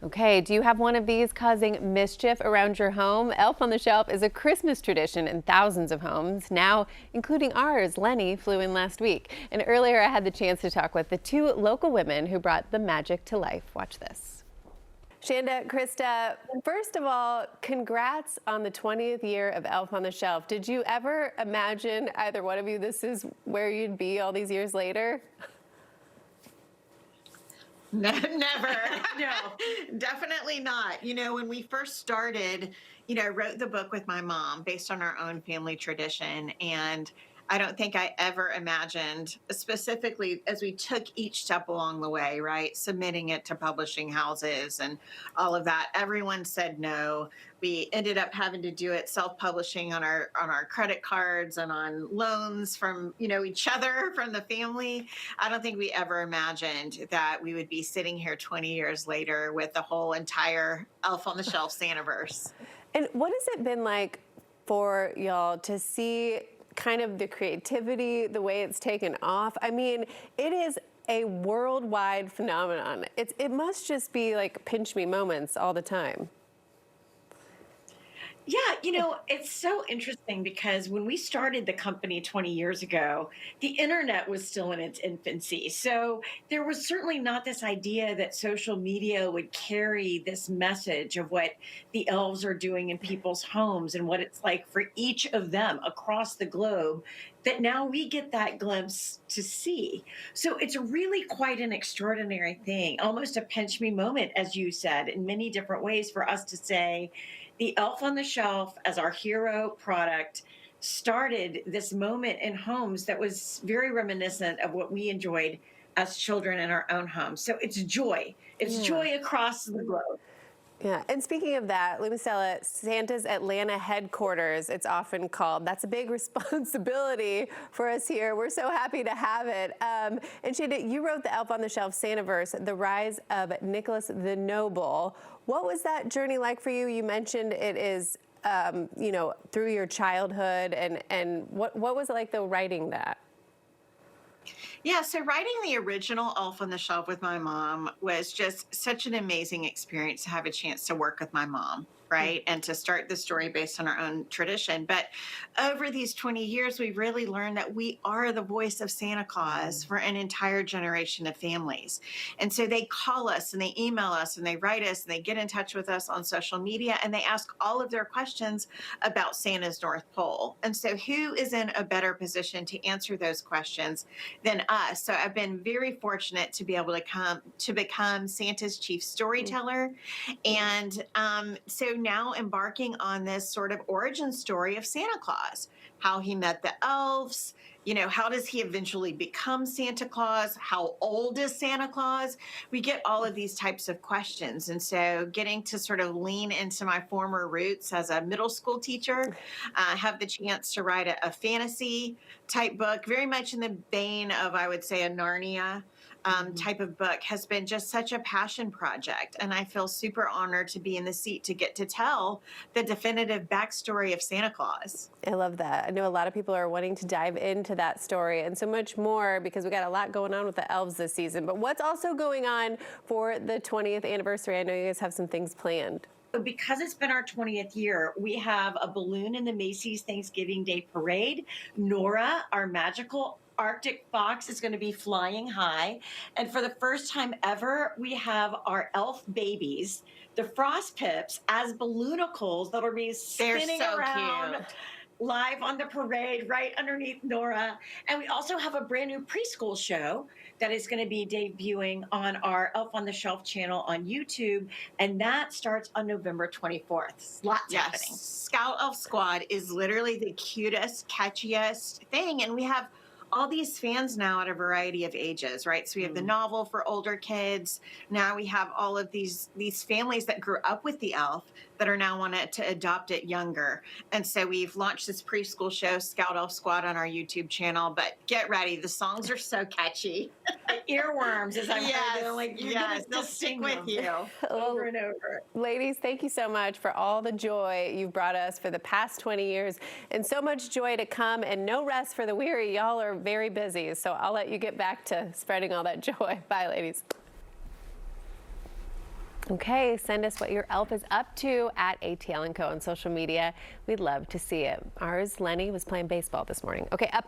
Okay, do you have one of these causing mischief around your home? Elf on the Shelf is a Christmas tradition in thousands of homes, now including ours. Lenny flew in last week. And earlier I had the chance to talk with the two local women who brought the magic to life. Watch this. Chanda, Christa, first of all, congrats on the 20th year of Elf on the Shelf. Did you ever imagine, either one of you, this is where you'd be all these years later? Never. No, definitely not. When we first started, I wrote the book with my mom based on our own family tradition. And I don't think I ever imagined, specifically as we took each step along the way, right? Submitting it to publishing houses and all of that. Everyone said no. We ended up having to do it self-publishing on our credit cards and on loans from, each other, from the family. I don't think we ever imagined that we would be sitting here 20 years later with the whole entire Elf on the Shelf Saniverse. And what has it been like for y'all to see kind of the creativity, the way it's taken off? I mean, it is a worldwide phenomenon. It must just be like pinch me moments all the time. Yeah, it's so interesting because when we started the company 20 years ago, the internet was still in its infancy. So there was certainly not this idea that social media would carry this message of what the elves are doing in people's homes and what it's like for each of them across the globe, that now we get that glimpse to see. So it's really quite an extraordinary thing, almost a pinch me moment, as you said, in many different ways for us to say, the Elf on the Shelf as our hero product started this moment in homes that was very reminiscent of what we enjoyed as children in our own homes. So it's joy. It's joy across the globe. Yeah, and speaking of that, let me tell it, Santa's Atlanta headquarters, it's often called. That's a big responsibility for us here. We're so happy to have it. And Chanda, you wrote the Elf on the Shelf Saniverse, The Rise of Nicholas the Noble. What was that journey like for you? You mentioned it is, through your childhood, and what was it like though writing that? Yeah, so writing the original Elf on the Shelf with my mom was just such an amazing experience to have a chance to work with my mom, right? And to start the story based on our own tradition. But over these 20 years, we've really learned that we are the voice of Santa Claus for an entire generation of families. And so they call us and they email us and they write us and they get in touch with us on social media and they ask all of their questions about Santa's North Pole. And so who is in a better position to answer those questions than us? So I've been very fortunate to be able to become Santa's chief storyteller. And so now embarking on this sort of origin story of Santa Claus, how he met the elves, how does he eventually become Santa Claus? How old is Santa Claus? We get all of these types of questions. And so getting to sort of lean into my former roots as a middle school teacher, have the chance to write a fantasy type book, very much in the vein of, I would say, a Narnia type of book, has been just such a passion project. And I feel super honored to be in the seat to get to tell the definitive backstory of Santa Claus. I love that. I know a lot of people are wanting to dive into that story and so much more because we got a lot going on with the elves this season. But what's also going on for the 20th anniversary? I know you guys have some things planned. Because it's been our 20th year, we have a balloon in the Macy's Thanksgiving Day Parade. Nora, our magical Arctic fox, is going to be flying high. And for the first time ever, we have our elf babies, the Frost Pips, as balloonicles that'll be spinning around. Cute. Live on the parade right underneath Nora. And we also have a brand new preschool show that is going to be debuting on our Elf on the Shelf channel on YouTube. And that starts on November 24th. Lots happening. Scout Elf Squad is literally the cutest, catchiest thing. And we have all these fans now at a variety of ages, right? So we have the novel for older kids. Now we have all of these families that grew up with the elf that are now wanting to adopt it younger. And so we've launched this preschool show, Scout Elf Squad, on our YouTube channel. But get ready, the songs are so catchy. Earworms, as I've heard them. Like, they'll stick with you. Over and over. Ladies, thank you so much for all the joy you've brought us for the past 20 years and so much joy to come and no rest for the weary. Y'all are very busy, so I'll let you get back to spreading all that joy. Bye, ladies. Okay, send us what your elf is up to at ATL & Co on social media. We'd love to see it. Ours, Lenny, was playing baseball this morning. Okay, up next.